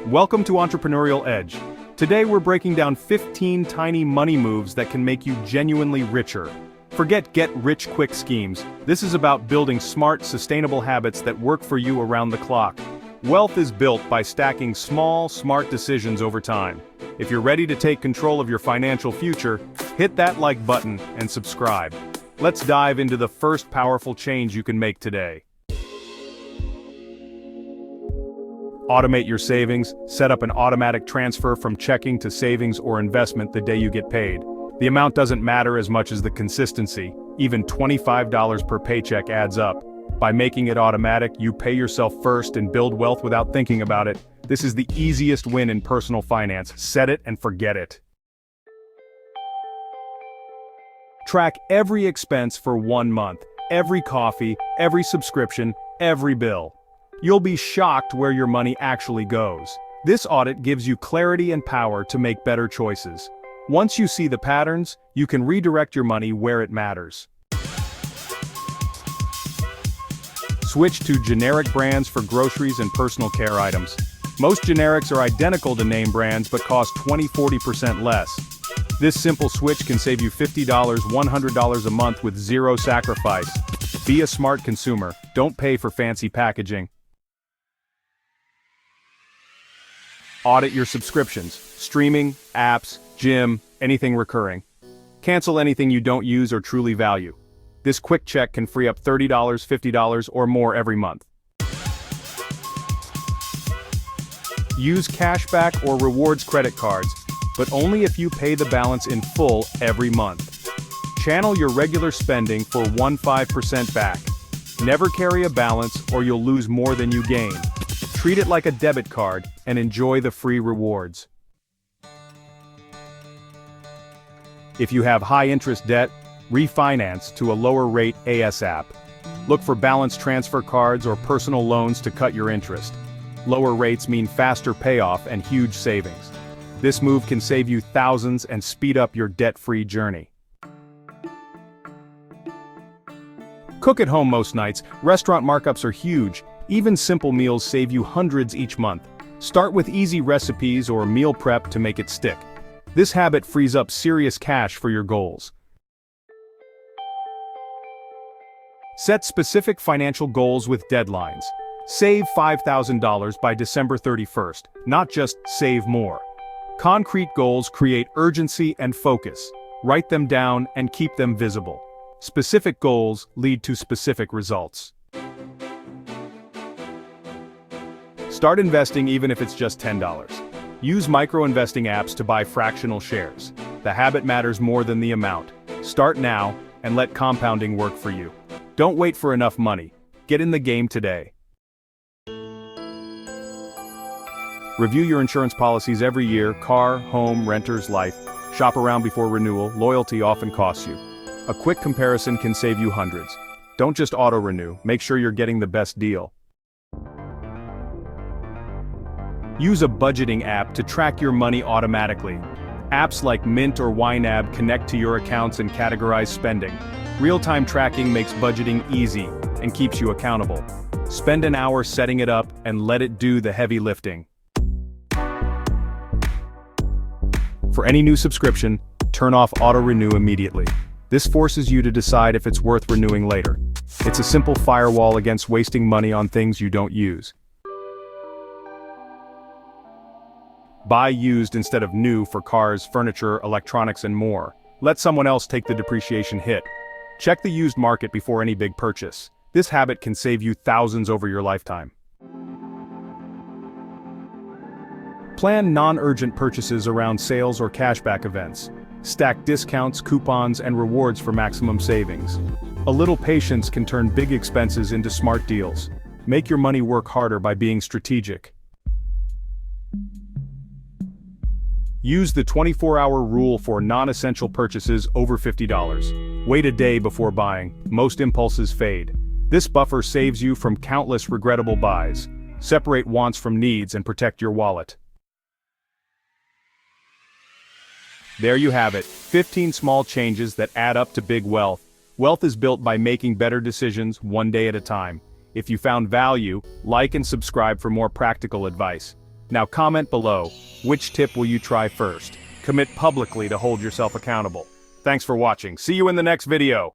Welcome to Entrepreneurial Edge. Today we're breaking down 15 tiny money moves that can make you genuinely richer. Forget get-rich-quick schemes. This is about building smart, sustainable habits that work for you around the clock. Wealth is built by stacking small, smart decisions over time. If you're ready to take control of your financial future, hit that like button and subscribe. Let's dive into the first powerful change you can make today. Automate your savings. Set up an automatic transfer from checking to savings or investment the day you get paid. The amount doesn't matter as much as the consistency. Even $25 per paycheck adds up. By making it automatic, you pay yourself first and build wealth without thinking about it. This is the easiest win in personal finance. Set it and forget it. Track every expense for 1 month. Every coffee, every subscription, every bill. You'll be shocked where your money actually goes. This audit gives you clarity and power to make better choices. Once you see the patterns, you can redirect your money where it matters. Switch to generic brands for groceries and personal care items. Most generics are identical to name brands but cost 20–40% less. This simple switch can save you $50, $100 a month with zero sacrifice. Be a smart consumer, don't pay for fancy packaging. Audit your subscriptions, streaming, apps, gym, anything recurring. Cancel anything you don't use or truly value. This quick check can free up $30, $50, or more every month. Use cashback or rewards credit cards, but only if you pay the balance in full every month. Channel your regular spending for 15% back. Never carry a balance or you'll lose more than you gain. Treat it like a debit card and enjoy the free rewards. If you have high-interest debt, refinance to a lower-rate ASAP. Look for balance transfer cards or personal loans to cut your interest. Lower rates mean faster payoff and huge savings. This move can save you thousands and speed up your debt-free journey. Cook at home most nights. Restaurant markups are huge. Even simple meals save you hundreds each month. Start with easy recipes or meal prep to make it stick. This habit frees up serious cash for your goals. Set specific financial goals with deadlines. Save $5,000 by December 31st, not just save more. Concrete goals create urgency and focus. Write them down and keep them visible. Specific goals lead to specific results. Start investing even if it's just $10. Use micro-investing apps to buy fractional shares. The habit matters more than the amount. Start now and let compounding work for you. Don't wait for enough money. Get in the game today. Review your insurance policies every year: car, home, renters, life. Shop around before renewal. Loyalty often costs you. A quick comparison can save you hundreds. Don't just auto-renew. Make sure you're getting the best deal. Use a budgeting app to track your money automatically. Apps like Mint or YNAB connect to your accounts and categorize spending. Real-time tracking makes budgeting easy and keeps you accountable. Spend an hour setting it up and let it do the heavy lifting. For any new subscription, turn off auto-renew immediately. This forces you to decide if it's worth renewing later. It's a simple firewall against wasting money on things you don't use. Buy used instead of new for cars, furniture, electronics, and more. Let someone else take the depreciation hit. Check the used market before any big purchase. This habit can save you thousands over your lifetime. Plan non-urgent purchases around sales or cashback events. Stack discounts, coupons, and rewards for maximum savings. A little patience can turn big expenses into smart deals. Make your money work harder by being strategic. Use the 24-hour rule for non-essential purchases over $50. Wait a day before buying. Most impulses fade. This buffer saves you from countless regrettable buys. Separate wants from needs and protect your wallet. There you have it, 15 small changes that add up to big wealth. Wealth is built by making better decisions one day at a time. If you found value, like and subscribe for more practical advice. Now comment below, which tip will you try first? Commit publicly to hold yourself accountable. Thanks for watching. See you in the next video.